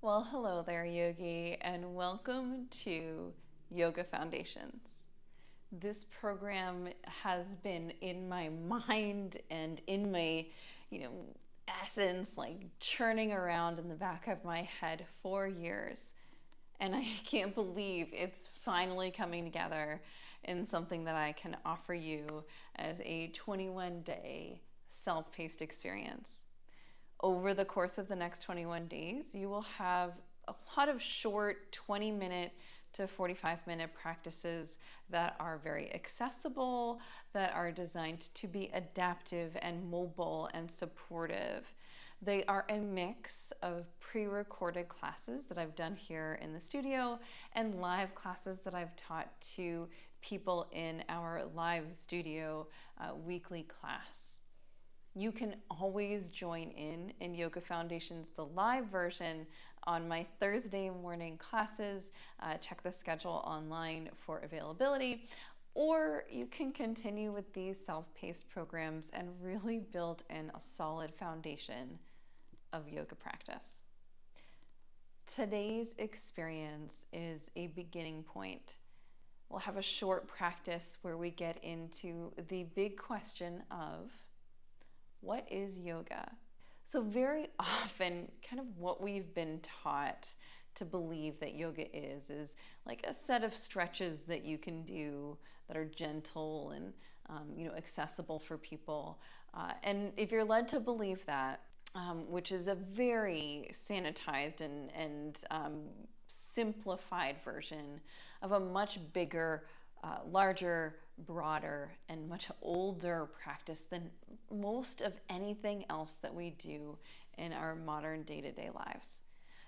Well, hello there, Yogi, and welcome to Yoga Foundations. This program has been in my mind and in my, you know, essence, like churning around in the back of my head for years. And I can't believe it's finally coming together in something that I can offer you as a 21-day self-paced experience. Over the course of the next 21 days, you will have a lot of short 20-minute to 45-minute practices that are very accessible, that are designed to be adaptive and mobile and supportive. They are a mix of pre-recorded classes that I've done here in the studio and live classes that I've taught to people in our live studio weekly class. You can always join in Yoga Foundations, the live version, on my Thursday morning classes. Check the schedule online for availability. Or you can continue with these self-paced programs and really build in a solid foundation of yoga practice. Today's experience is a beginning point. We'll have a short practice where we get into the big question of, what is yoga? So very often, kind of what we've been taught to believe that yoga is like a set of stretches that you can do that are gentle and accessible for people. And if you're led to believe that, which is a very sanitized and simplified version of a much bigger, larger, broader, and much older practice than most of anything else that we do in our modern day-to-day lives.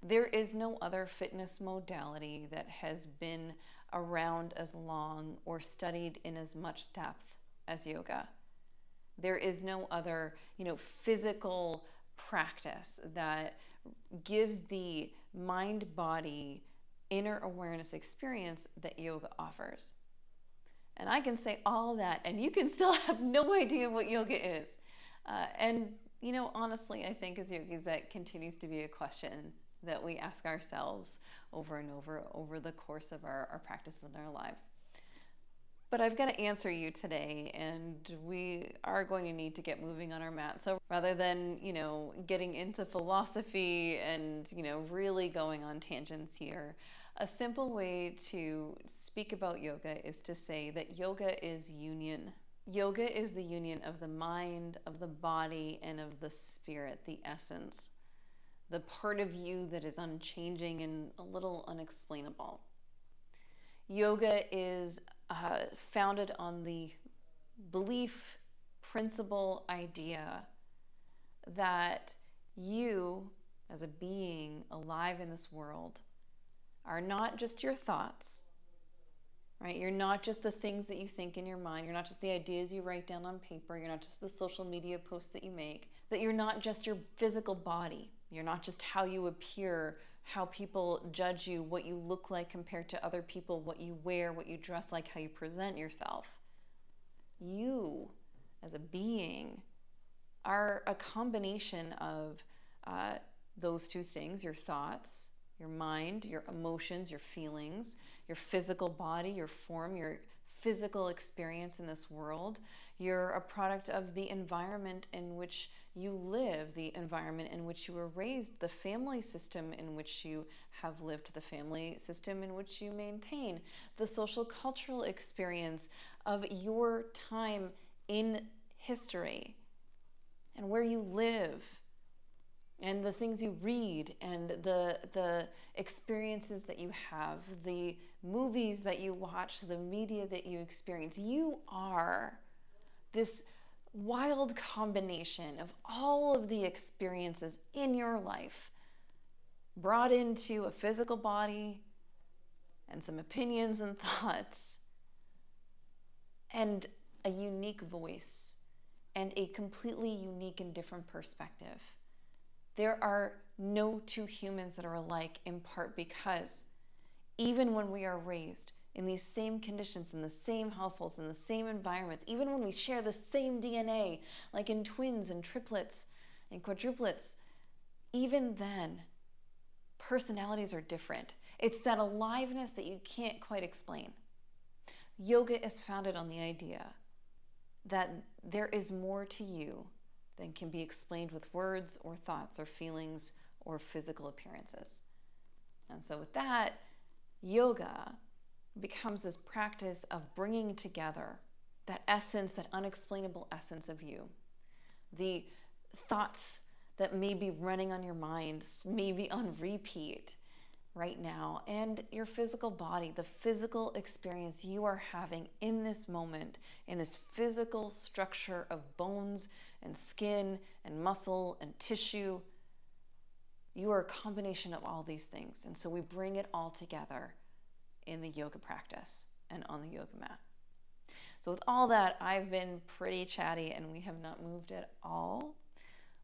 There is no other fitness modality that has been around as long or studied in as much depth as yoga. There is no other, physical practice that gives the mind-body inner awareness experience that yoga offers. And I can say all of that, and you can still have no idea what yoga is. Honestly, I think as yogis, that continues to be a question that we ask ourselves over and over the course of our practices in our lives. But I've got to answer you today, and we are going to need to get moving on our mat. So rather than, getting into philosophy and, really going on tangents here, a simple way to speak about yoga is to say that yoga is union. Yoga is the union of the mind, of the body, and of the spirit, the essence, the part of you that is unchanging and a little unexplainable. Yoga is founded on the belief, principle, idea that you, as a being alive in this world, are not just your thoughts, right? You're not just the things that you think in your mind. You're not just the ideas you write down on paper. You're not just the social media posts that you make. That you're not just your physical body. You're not just how you appear, how people judge you, what you look like compared to other people, what you wear, what you dress like, how you present yourself. You, as a being, are a combination of those two things, your thoughts, your mind, your emotions, your feelings, your physical body, your form, your physical experience in this world. You're a product of the environment in which you live, the environment in which you were raised, the family system in which you have lived, the family system in which you maintain, the social cultural experience of your time in history, and where you live, and the things you read, and the experiences that you have, the movies that you watch, the media that you experience. You are this wild combination of all of the experiences in your life brought into a physical body and some opinions and thoughts and a unique voice and a completely unique and different perspective. There are no two humans that are alike, in part because even when we are raised in these same conditions, in the same households, in the same environments, even when we share the same DNA, like in twins and triplets and quadruplets, even then, personalities are different. It's that aliveness that you can't quite explain. Yoga is founded on the idea that there is more to you than can be explained with words or thoughts or feelings or physical appearances. And so with that, yoga becomes this practice of bringing together that essence, that unexplainable essence of you. The thoughts that may be running on your mind, maybe on repeat right now, and your physical body, the physical experience you are having in this moment, in this physical structure of bones and skin and muscle and tissue. You are a combination of all these things. And so we bring it all together in the yoga practice and on the yoga mat. So with all that, I've been pretty chatty and we have not moved at all.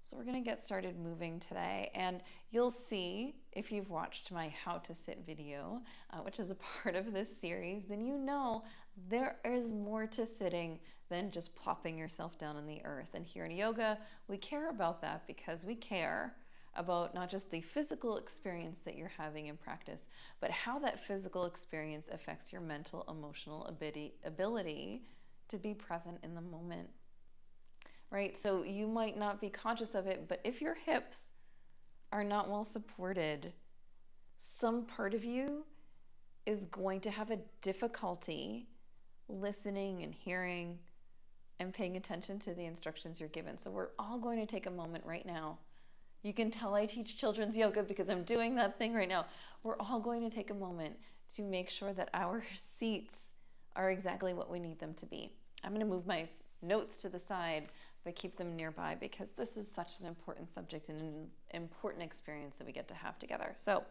So we're going to get started moving today, and you'll see if you've watched my how to sit video, which is a part of this series, then you know there is more to sitting than just plopping yourself down on the earth. And here in yoga, we care about that because we care about not just the physical experience that you're having in practice, but how that physical experience affects your mental, emotional ability to be present in the moment. Right? So you might not be conscious of it, but if your hips are not well supported, some part of you is going to have a difficulty listening and hearing and paying attention to the instructions you're given. So we're all going to take a moment right now. You can tell I teach children's yoga because I'm doing that thing right now. We're all going to take a moment to make sure that our seats are exactly what we need them to be. I'm going to move my notes to the side, but keep them nearby because this is such an important subject and an important experience that we get to have together. So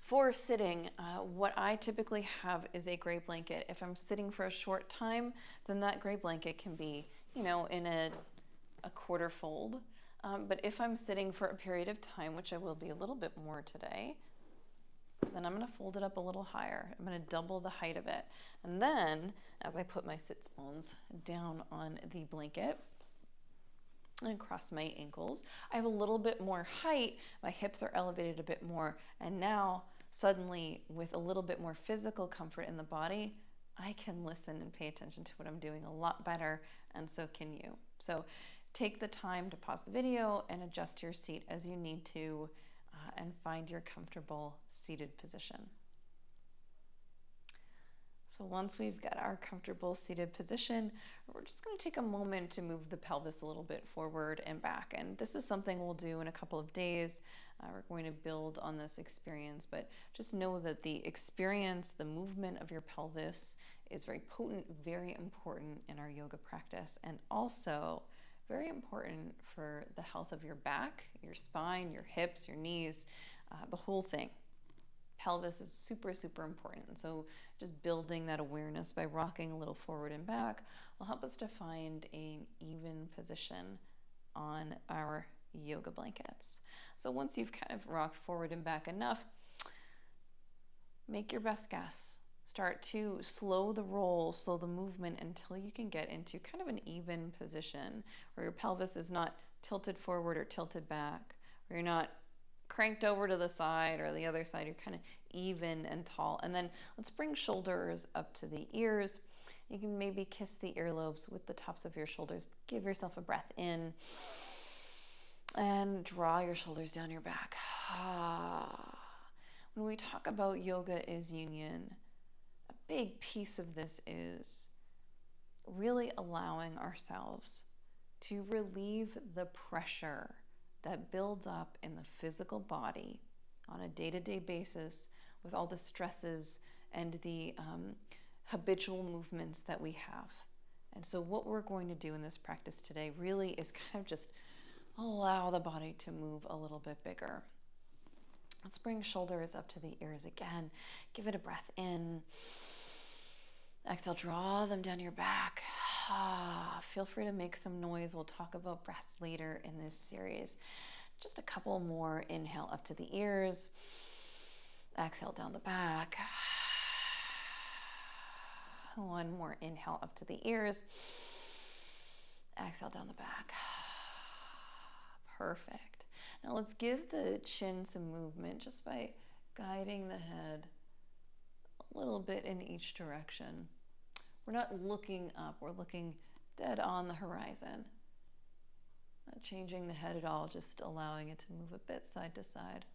for sitting, what I typically have is a gray blanket. If I'm sitting for a short time, then that gray blanket can be, in a quarter fold. But if I'm sitting for a period of time, which I will be a little bit more today, then I'm going to fold it up a little higher. I'm going to double the height of it. And then, as I put my sits bones down on the blanket and cross my ankles, I have a little bit more height. My hips are elevated a bit more. And now, suddenly, with a little bit more physical comfort in the body, I can listen and pay attention to what I'm doing a lot better, and so can you. So take the time to pause the video and adjust your seat as you need to, and find your comfortable seated position. So once we've got our comfortable seated position, we're just going to take a moment to move the pelvis a little bit forward and back. And this is something we'll do in a couple of days. We're going to build on this experience, but just know that the experience, the movement of your pelvis is very potent, very important in our yoga practice, and also very important for the health of your back, your spine, your hips, your knees, the whole thing. Pelvis is super, super important. And so just building that awareness by rocking a little forward and back will help us to find an even position on our yoga blankets. So once you've kind of rocked forward and back enough, make your best guess. Start to slow the roll, slow the movement until you can get into kind of an even position where your pelvis is not tilted forward or tilted back, where you're not cranked over to the side or the other side. You're kind of even and tall. And then let's bring shoulders up to the ears. You can maybe kiss the earlobes with the tops of your shoulders. Give yourself a breath in and draw your shoulders down your back. When we talk about yoga is union, a big piece of this is really allowing ourselves to relieve the pressure that builds up in the physical body on a day-to-day basis with all the stresses and the habitual movements that we have. And so what we're going to do in this practice today really is kind of just allow the body to move a little bit bigger. Let's bring shoulders up to the ears again. Give it a breath in. Exhale, draw them down your back. Feel free to make some noise. We'll talk about breath later in this series. Just a couple more. Inhale up to the ears. Exhale down the back. One more inhale up to the ears. Exhale down the back. Perfect. Now let's give the chin some movement just by guiding the head a little bit in each direction. We're not looking up, we're looking dead on the horizon. Not changing the head at all, just allowing it to move a bit side to side.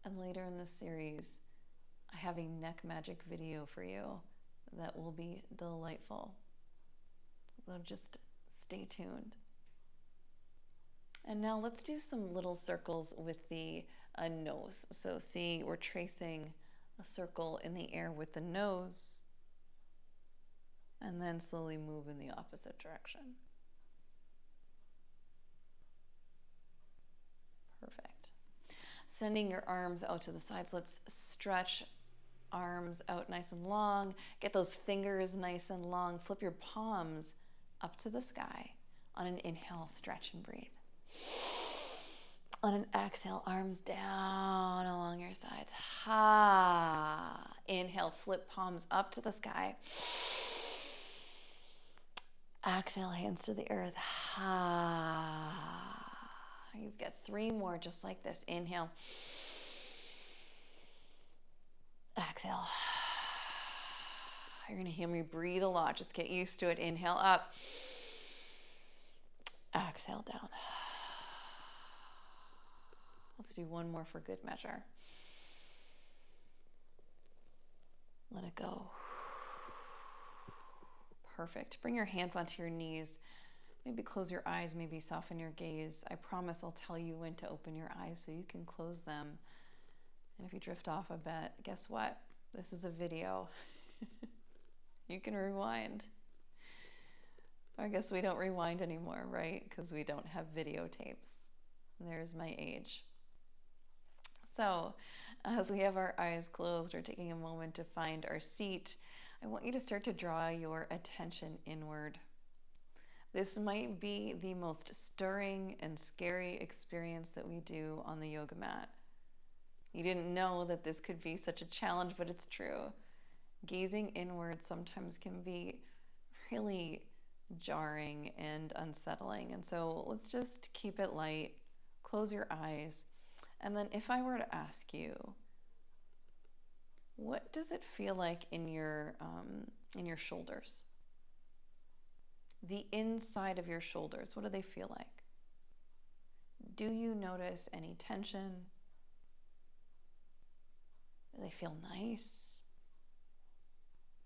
And later in this series, I have a neck magic video for you that will be delightful. So just stay tuned. And now let's do some little circles with the nose. So see, we're tracing a circle in the air with the nose, and then slowly move in the opposite direction. Perfect. Sending your arms out to the sides. Let's stretch arms out nice and long. Get those fingers nice and long. Flip your palms up to the sky. On an inhale, stretch and breathe. On an exhale, arms down along your sides. Ha. Inhale, flip palms up to the sky. Exhale, hands to the earth. Ha. You've got 3 more just like this. Inhale. Exhale. You're going to hear me breathe a lot. Just get used to it. Inhale up. Exhale down. Let's do 1 more for good measure. Let it go. Perfect. Bring your hands onto your knees. Maybe close your eyes, maybe soften your gaze. I promise I'll tell you when to open your eyes so you can close them. And if you drift off a bit, guess what? This is a video. You can rewind. I guess we don't rewind anymore, right? Because we don't have videotapes. There's my age. So, as we have our eyes closed, we're taking a moment to find our seat. I want you to start to draw your attention inward. This might be the most stirring and scary experience that we do on the yoga mat. You didn't know that this could be such a challenge, but it's true. Gazing inward sometimes can be really jarring and unsettling. And so let's just keep it light, close your eyes. And then if I were to ask you, what does it feel like in your shoulders? The inside of your shoulders, what do they feel like? Do you notice any tension? Do they feel nice?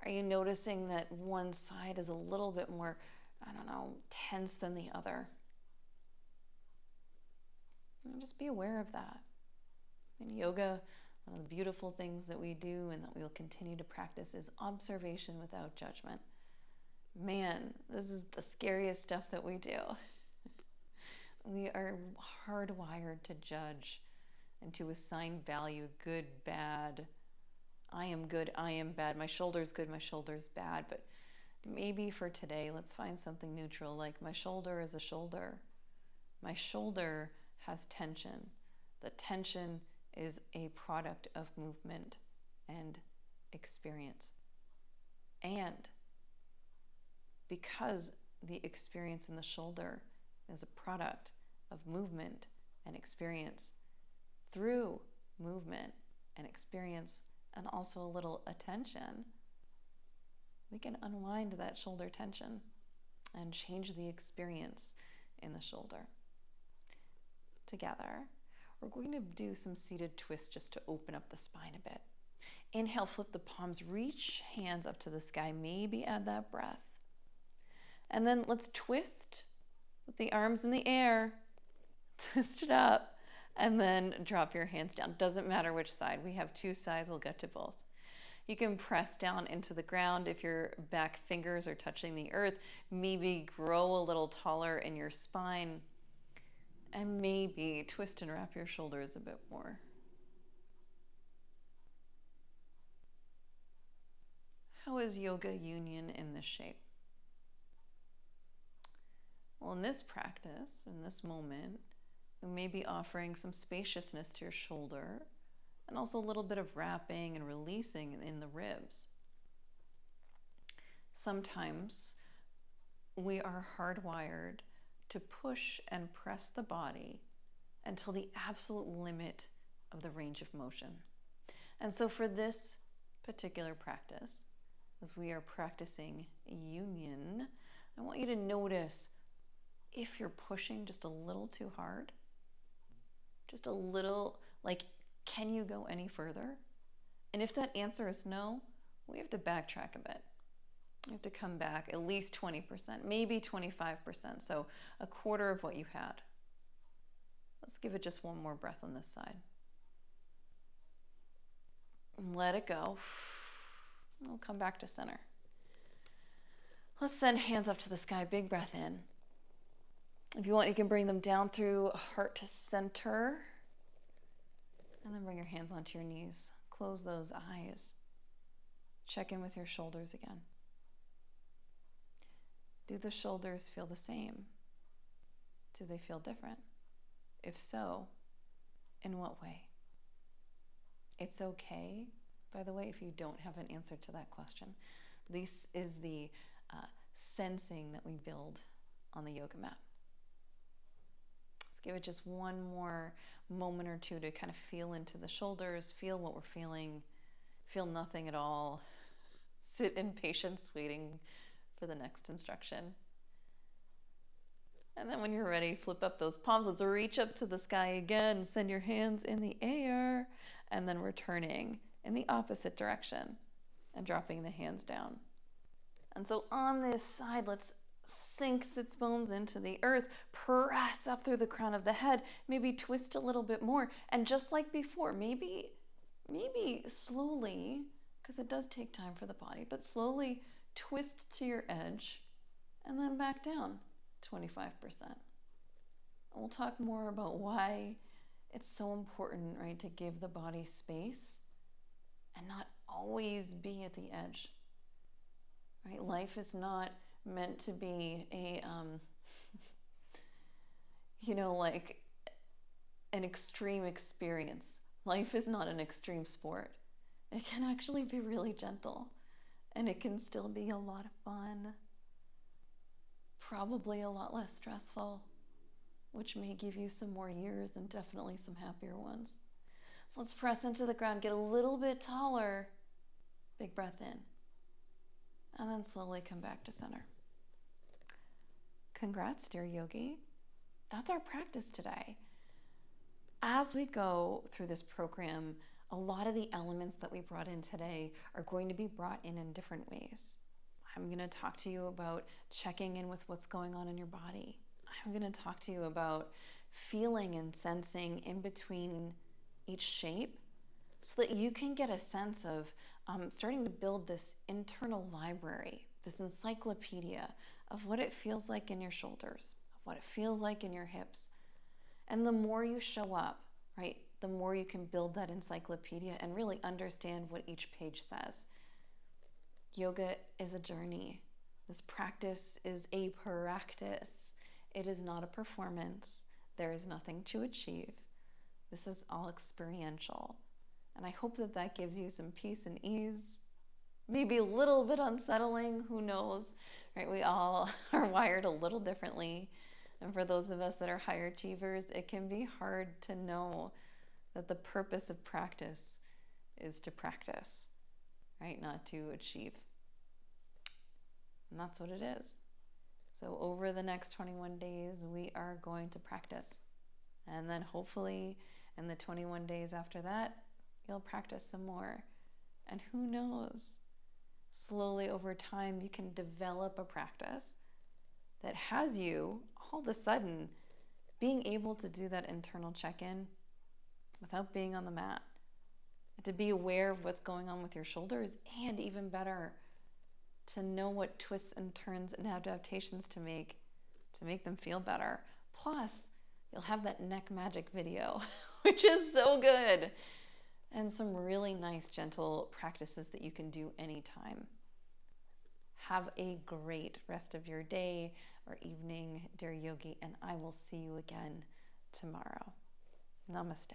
Are you noticing that one side is a little bit more, tense than the other? And just be aware of that. In yoga, one of the beautiful things that we do and that we'll continue to practice is observation without judgment. Man, this is the scariest stuff that we do. We are hardwired to judge and to assign value, good, bad. I am good, I am bad. My shoulder's good, my shoulder's bad. But maybe for today, let's find something neutral, like my shoulder is a shoulder. My shoulder has tension. The tension is a product of movement and experience. And because the experience in the shoulder is a product of movement and experience, through movement and experience and also a little attention, we can unwind that shoulder tension and change the experience in the shoulder. Together, we're going to do some seated twists just to open up the spine a bit. Inhale, flip the palms, reach hands up to the sky, maybe add that breath. And then let's twist with the arms in the air, twist it up, and then drop your hands down. Doesn't matter which side. We have 2 sides, we'll get to both. You can press down into the ground if your back fingers are touching the earth. Maybe grow a little taller in your spine. And maybe twist and wrap your shoulders a bit more. How is yoga union in this shape? Well, in this practice, in this moment, we may be offering some spaciousness to your shoulder and also a little bit of wrapping and releasing in the ribs. Sometimes we are hardwired to push and press the body until the absolute limit of the range of motion. And so for this particular practice, as we are practicing union, I want you to notice if you're pushing just a little too hard, just a little, like, can you go any further? And if that answer is no, we have to backtrack a bit. You have to come back at least 20%, maybe 25%, so a quarter of what you had. Let's give it just one more breath on this side. Let it go. We'll come back to center. Let's send hands up to the sky. Big breath in. If you want, you can bring them down through heart to center. And then bring your hands onto your knees. Close those eyes. Check in with your shoulders again. Do the shoulders feel the same? Do they feel different? If so, in what way? It's okay, by the way, if you don't have an answer to that question. This is the sensing that we build on the yoga mat. Let's give it just one more moment or two to kind of feel into the shoulders, feel what we're feeling, feel nothing at all. Sit in patience, waiting for the next instruction. And then when you're ready, flip up those palms. Let's reach up to the sky again. Send your hands in the air, and then returning in the opposite direction and dropping the hands down. And so on this side, let's sink sits bones into the earth, press up through the crown of the head, maybe twist a little bit more. And just like before, maybe slowly, because it does take time for the body, but slowly twist to your edge and then back down 25%. We'll talk more about why it's so important, right, to give the body space and not always be at the edge, right? Life is not meant to be a, like an extreme experience. Life is not an extreme sport. It can actually be really gentle, and it can still be a lot of fun, probably a lot less stressful, which may give you some more years and definitely some happier ones. So let's press into the ground, get a little bit taller. Big breath in. And then slowly come back to center. Congrats, dear yogi. That's our practice today. As we go through this program, a lot of the elements that we brought in today are going to be brought in different ways. I'm going to talk to you about checking in with what's going on in your body. I'm going to talk to you about feeling and sensing in between each shape so that you can get a sense of starting to build this internal library, this encyclopedia of what it feels like in your shoulders, of what it feels like in your hips. And the more you show up, right, the more you can build that encyclopedia and really understand what each page says. Yoga is a journey. This practice is a practice. It is not a performance. There is nothing to achieve. This is all experiential. And I hope that that gives you some peace and ease. Maybe a little bit unsettling, who knows, right? We all are wired a little differently. And for those of us that are higher achievers, it can be hard to know that the purpose of practice is to practice, right? Not to achieve. And that's what it is. So over the next 21 days, we are going to practice. And then hopefully in the 21 days after that, you'll practice some more. And who knows, slowly over time, you can develop a practice that has you all of a sudden being able to do that internal check-in without being on the mat, to be aware of what's going on with your shoulders, and even better, to know what twists and turns and adaptations to make them feel better. Plus, you'll have that neck magic video, which is so good, and some really nice, gentle practices that you can do anytime. Have a great rest of your day or evening, dear yogi, and I will see you again tomorrow. Namaste.